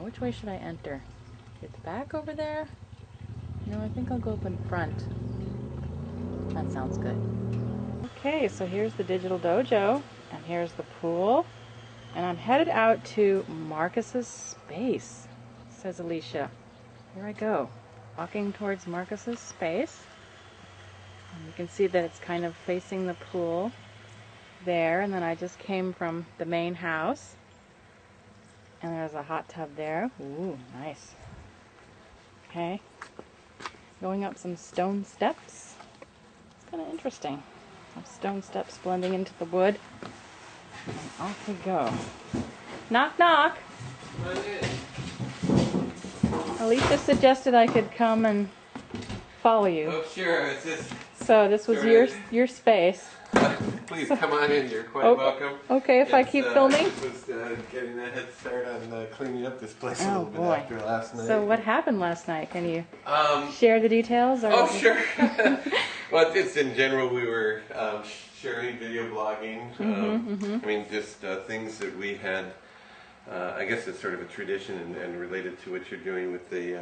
which way should I enter? At the back over there? No, I think I'll go up in front. That sounds good. Okay, so here's the Digital Dojo, and here's the pool, and I'm headed out to Markus's space, says Alicia. Here I go, walking towards Markus's space. And you can see that it's kind of facing the pool there, and then I just came from the main house, and there's a hot tub there. Ooh, nice. Okay, going up some stone steps. It's kind of interesting. Some stone steps blending into the wood, and off we go. Knock, knock. Alicia suggested I could come and follow you. Oh, sure. It's just... So this was your space. Please come on in. You're quite welcome. Okay, if I keep filming. Just getting a head start on cleaning up this place a little bit after last night. So what happened last night? Can you share the details? Or oh, sure. Well, just in general, we were sharing video blogging. I mean, just things that we had. I guess it's sort of a tradition and related to what you're doing with the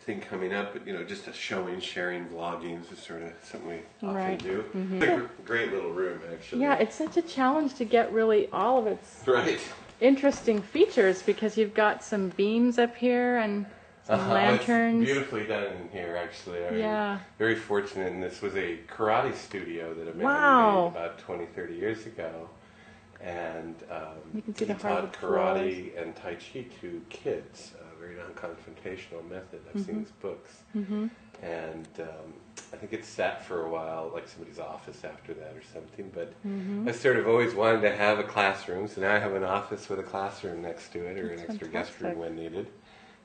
thing coming up, but just sharing, vlogging is just sort of something we often do. It's a great little room, actually. Yeah, it's such a challenge to get really all of its interesting features, because you've got some beams up here and some lanterns. It's beautifully done in here, actually. I'm very fortunate, and this was a karate studio that I made about 20, 30 years ago. And you can see he taught karate and Tai Chi to kids, a very non-confrontational method. I've seen his books. And I think it sat for a while, like somebody's office after that or something. But I sort of always wanted to have a classroom, so now I have an office with a classroom next to it, or an extra guest room when needed.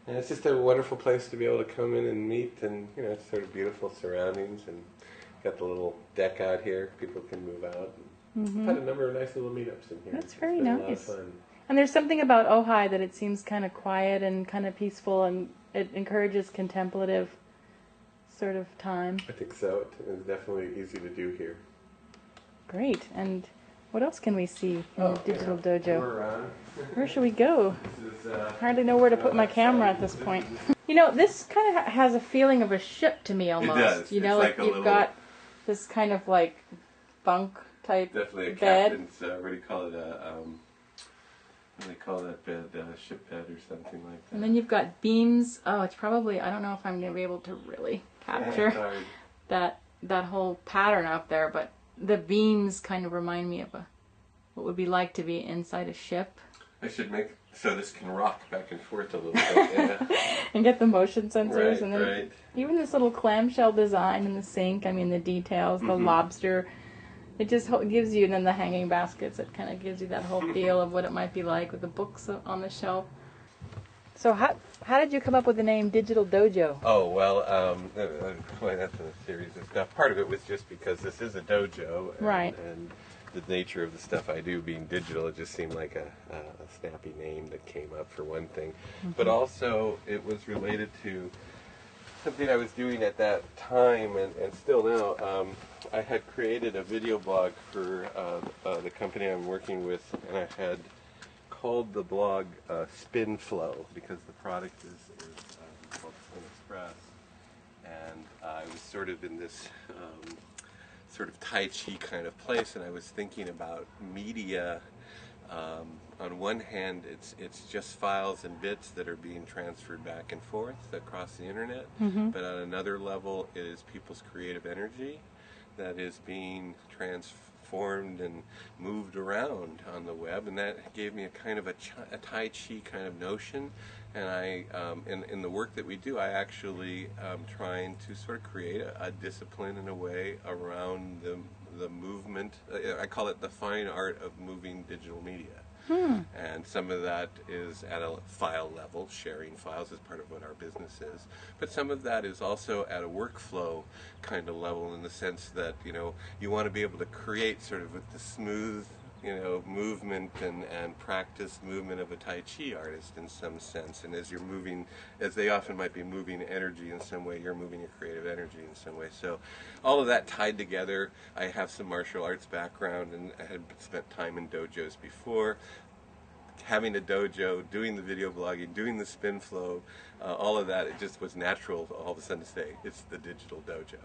And it's just a wonderful place to be able to come in and meet, and it's sort of beautiful surroundings, and got the little deck out here. People can move out. I've had a number of nice little meetups in here. That's very nice. A lot of fun. And there's something about Ojai that it seems kind of quiet and kind of peaceful, and it encourages contemplative sort of time. I think so. It's definitely easy to do here. Great. And what else can we see in the Digital Dojo? We're around. Where should we go? I hardly know where to put my camera at this point. This kind of has a feeling of a ship to me almost. It does. Like you've got this kind of like bunk type definitely a bed. Captain's, what do you call it, what do they call that bed, ship bed or something like that. And then you've got beams. Oh, it's probably, I don't know if I'm going to be able to really capture that whole pattern up there, but the beams kind of remind me of what would be like to be inside a ship. I should make so this can rock back and forth a little bit. And get the motion sensors, and then even this little clamshell design in the sink. I mean, the details, the lobster. It just gives you, and then the hanging baskets, it kind of gives you that whole feel of what it might be like with the books on the shelf. So how did you come up with the name Digital Dojo? Oh, well, that's a series of stuff. Part of it was just because this is a dojo, and the nature of the stuff I do being digital, it just seemed like a snappy name that came up for one thing. But also, it was related to something I was doing at that time, and still now. I had created a video blog for the company I'm working with, and I had called the blog Spin Flow, because the product is called Spin Express. And I was sort of in this sort of Tai Chi kind of place, and I was thinking about media. On one hand, it's just files and bits that are being transferred back and forth across the internet, but on another level, it is people's creative energy that is being transformed and moved around on the web, and that gave me a kind of a Tai Chi kind of notion. And I, in the work that we do, I actually trying to sort of create a discipline in a way around the movement. I call it the fine art of moving digital media. And some of that is at a file level, sharing files is part of what our business is. But some of that is also at a workflow kind of level, in the sense that, you want to be able to create sort of with the smooth, movement and practice movement of a Tai Chi artist in some sense. And as you're moving, as they often might be moving energy in some way, you're moving your creative energy in some way. So all of that tied together. I have some martial arts background, and I had spent time in dojos before. having a dojo, doing the video blogging, doing the spin flow, all of that, it just was natural all of a sudden to say it's the Digital Dojo.